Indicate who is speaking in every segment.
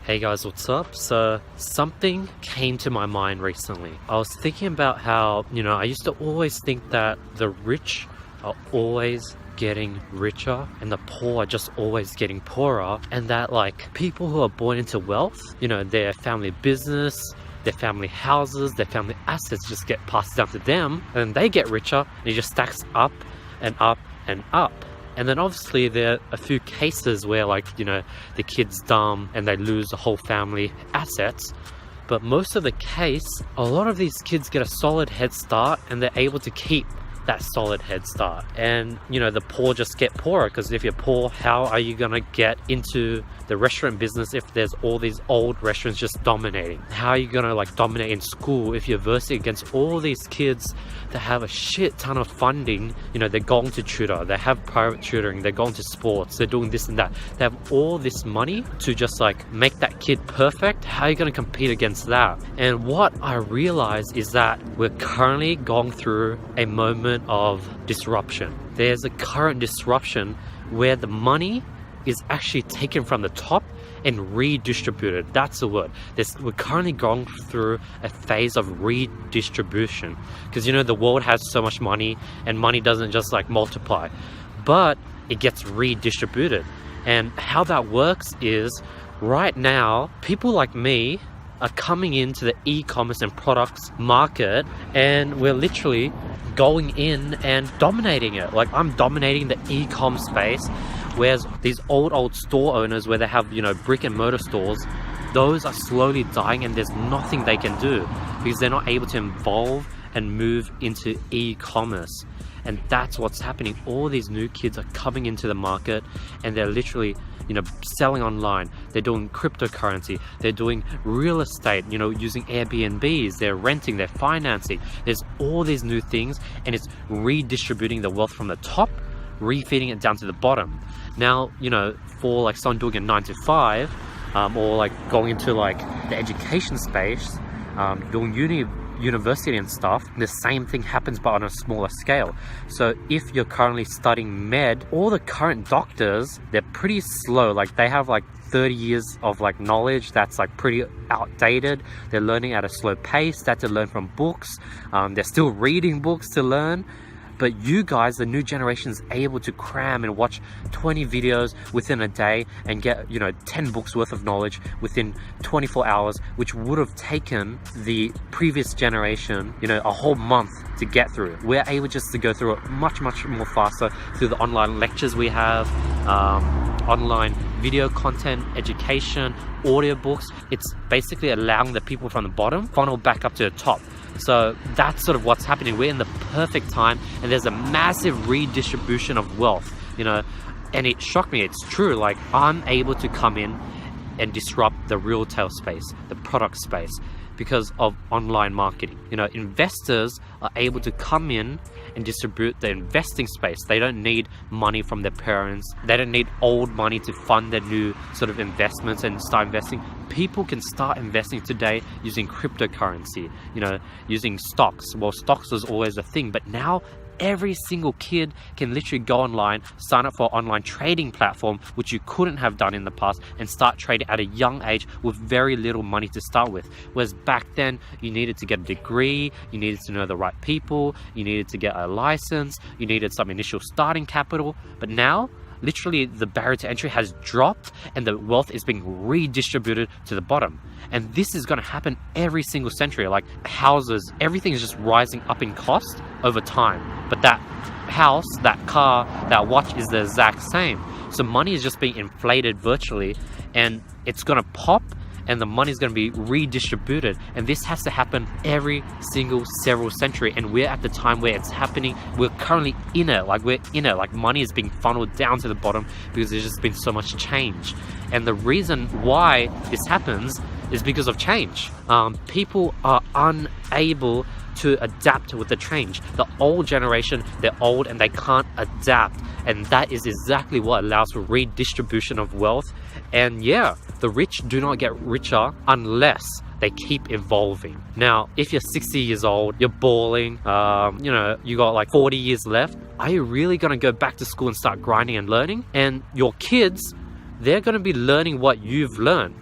Speaker 1: Hey guys, what's up? So something came to my mind recently. I was thinking about how, I used to always think that the rich are always getting richer and the poor are just always getting poorer, and that like people who are born into wealth, their family business, their family houses, their family assets just get passed down to them, and they get richer, and it just stacks up and up and up. And then obviously there are a few cases where the kid's dumb and they lose the whole family assets. But most of the case, a lot of these kids get a solid head start and they're able to keep that solid head start. And the poor just get poorer, because if you're poor, how are you gonna get into the restaurant business if there's all these old restaurants just dominating? How are you gonna dominate in school if you're versing against all these kids that have a shit ton of funding? They're going to tutor, they have private tutoring, they're going to sports, they're doing this and that. They have all this money to just make that kid perfect. How are you gonna compete against that? And what I realize is that we're currently going through a moment of disruption. There's a current disruption where the money is actually taken from the top and redistributed. That's the word. We're currently going through a phase of redistribution, because the world has so much money, and money doesn't just multiply, but it gets redistributed. And how that works is, right now people like me are coming into the e-commerce and products market, and we're literally going in and dominating it. I'm dominating the e-com space, whereas these old store owners where they have brick and mortar stores, those are slowly dying, and there's nothing they can do because they're not able to evolve and move into e-commerce. And that's what's happening. All these new kids are coming into the market, and they're literally selling online. They're doing cryptocurrency, they're doing real estate, using Airbnbs, they're renting, they're financing. There's all these new things, and it's redistributing the wealth from the top, refeeding it down to the bottom. Now, for someone doing a 9 to 5, or going into the education space, doing university and stuff, the same thing happens but on a smaller scale. So if you're currently studying med, all the current doctors, they're pretty slow. They have 30 years of knowledge that's pretty outdated. They're learning at a slow pace. They have to learn from books. They're still reading books to learn. But you guys, the new generation, is able to cram and watch 20 videos within a day and get 10 books worth of knowledge within 24 hours, which would have taken the previous generation a whole month to get through. We're able just to go through it much more faster through the online lectures we have, online video content, education, audiobooks. It's basically allowing the people from the bottom funnel back up to the top. So that's sort of what's happening. We're in the perfect time, and there's a massive redistribution of wealth, and it shocked me. It's true. I'm able to come in and disrupt the retail space, the product space, because of online marketing. Investors are able to come in and distribute the investing space. They don't need money from their parents. They don't need old money to fund their new sort of investments and start investing. People can start investing today using cryptocurrency, using stocks. Well, stocks was always a thing, but now every single kid can literally go online, sign up for an online trading platform, which you couldn't have done in the past, and start trading at a young age with very little money to start with. Whereas back then, you needed to get a degree, you needed to know the right people, you needed to get a license, you needed some initial starting capital. But now, literally the barrier to entry has dropped, and the wealth is being redistributed to the bottom. And this is going to happen every single century. Houses, everything is just rising up in cost over time. But that house, that car, that watch is the exact same. So money is just being inflated virtually, and it's going to pop, and the money is going to be redistributed. And this has to happen every single several century, and we're at the time where it's happening. We're currently in it. We're in it. Money is being funneled down to the bottom because there's just been so much change. And the reason why this happens is because of change. People are unable to adapt with the change. The old generation, they're old and they can't adapt, and that is exactly what allows for redistribution of wealth. And yeah, the rich do not get richer unless they keep evolving. Now, if you're 60 years old, you're balling, you got 40 years left, are you really gonna go back to school and start grinding and learning? And your kids, they're gonna be learning what you've learned.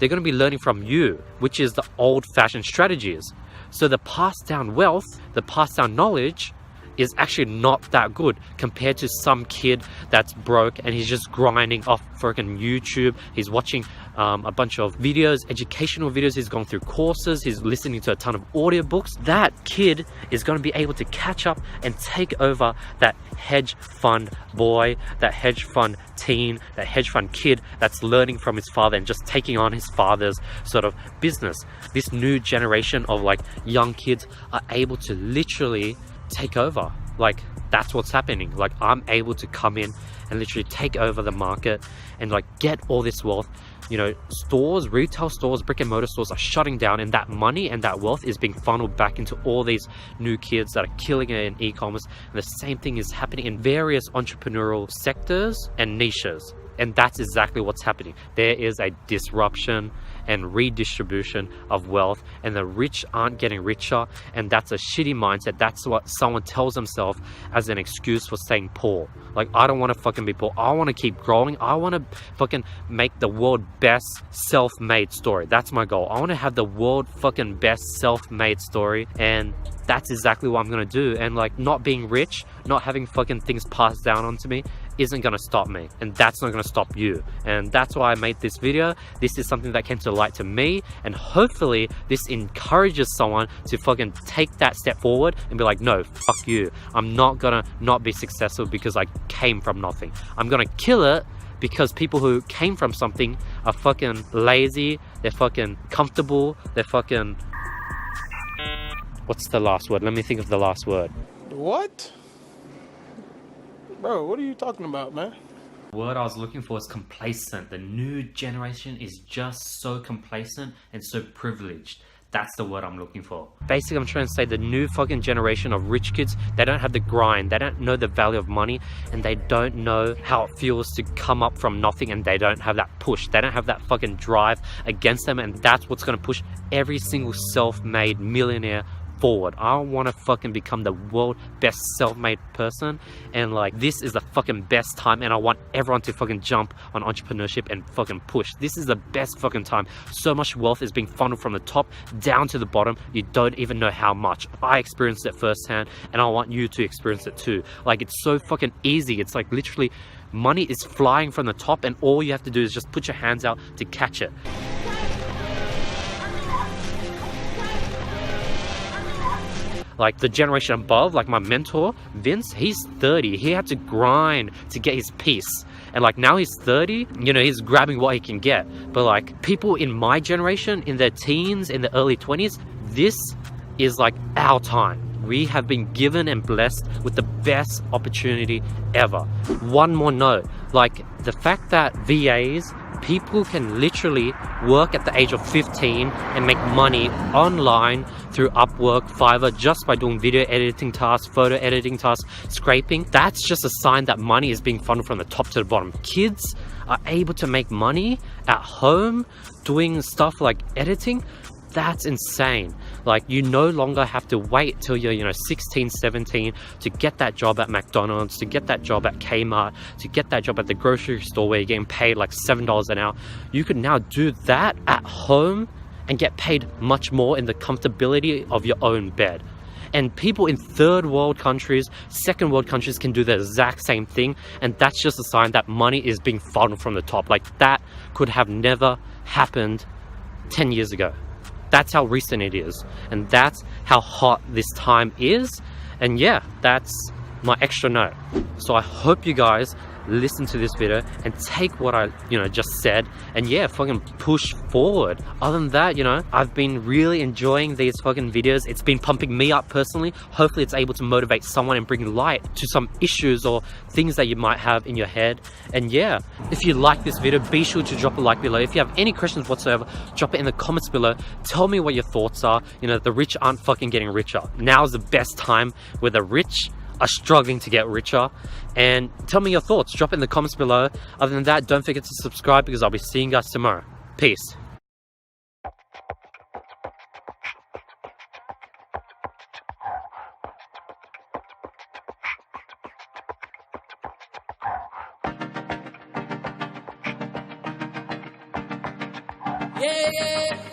Speaker 1: they're going to be learning from you, which is the old-fashioned strategies. So the passed down wealth, the passed down knowledge is actually not that good compared to some kid that's broke and he's just grinding off freaking YouTube. He's watching a bunch of videos, educational videos, he's going through courses, he's listening to a ton of audiobooks. That kid is going to be able to catch up and take over that hedge fund boy, that hedge fund teen, that hedge fund kid that's learning from his father and just taking on his father's sort of business. This new generation of like young kids are able to literally take over. Like, that's what's happening. Like, I'm able to come in and literally take over the market and like get all this wealth. You know, stores, retail stores, brick and mortar stores are shutting down, and that money and that wealth is being funneled back into all these new kids that are killing it in e-commerce. And the same thing is happening in various entrepreneurial sectors and niches. And that's exactly what's happening. There is a disruption and redistribution of wealth, and the rich aren't getting richer, and that's a shitty mindset. That's what someone tells themselves as an excuse for staying poor. Like, I don't want to fucking be poor. I want to keep growing. I want to fucking make the world best self-made story. That's my goal. I want to have the world fucking best self-made story, and that's exactly what I'm gonna do. And like, not being rich, not having fucking things passed down onto me isn't gonna stop me, and that's not gonna stop you. And that's why I made this video. This is something that came to light to me, and hopefully this encourages someone to fucking take that step forward and be like, no, fuck you. I'm not gonna not be successful because I came from nothing. I'm gonna kill it because people who came from something are fucking lazy, they're fucking comfortable, they're fucking... What's the last word? Let me think of the last word.
Speaker 2: What? Bro, what are you talking about, man?
Speaker 1: The word I was looking for is complacent. The new generation is just so complacent and so privileged. That's the word I'm looking for. Basically, I'm trying to say the new fucking generation of rich kids, they don't have the grind, they don't know the value of money, and they don't know how it feels to come up from nothing, and they don't have that push. They don't have that fucking drive against them, and that's what's gonna push every single self-made millionaire forward. I want to fucking become the world best self-made person, and like, this is the fucking best time, and I want everyone to fucking jump on entrepreneurship and fucking push. This is the best fucking time. So much wealth is being funneled from the top down to the bottom. You don't even know how much. I experienced it firsthand, and I want you to experience it too. Like, it's so fucking easy. It's like literally money is flying from the top, and all you have to do is just put your hands out to catch it. Like, the generation above, like my mentor, Vince, he's 30. He had to grind to get his piece. And like, now he's 30, you know, he's grabbing what he can get. But like, people in my generation, in their teens, in the early 20s, this is like our time. We have been given and blessed with the best opportunity ever. One more note, like the fact that VAs, people can literally work at the age of 15 and make money online through Upwork, Fiverr, just by doing video editing tasks, photo editing tasks, scraping. That's just a sign that money is being funneled from the top to the bottom. Kids are able to make money at home doing stuff like editing. That's insane. Like, you no longer have to wait till you're, you know, 16, 17 to get that job at McDonald's, to get that job at Kmart, to get that job at the grocery store where you're getting paid like $7 an hour. You can now do that at home and get paid much more in the comfortability of your own bed. And people in third world countries, second world countries can do the exact same thing. And that's just a sign that money is being funneled from the top. Like, that could have never happened 10 years ago. That's how recent it is, and that's how hot this time is. And yeah, that's my extra note. So I hope you guys listen to this video and take what I, you know, just said, and yeah, fucking push forward. Other than that, you know, I've been really enjoying these fucking videos. It's been pumping me up personally. Hopefully it's able to motivate someone and bring light to some issues or things that you might have in your head. And yeah, if you like this video, be sure to drop a like below. If you have any questions whatsoever, drop it in the comments below. Tell me what your thoughts are. You know, the rich aren't fucking getting richer. Now is the best time where the rich are struggling to get richer. And tell me your thoughts, drop it in the comments below. Other than that, don't forget to subscribe, because I'll be seeing you guys tomorrow. Peace.
Speaker 3: Yeah. yeah, yeah.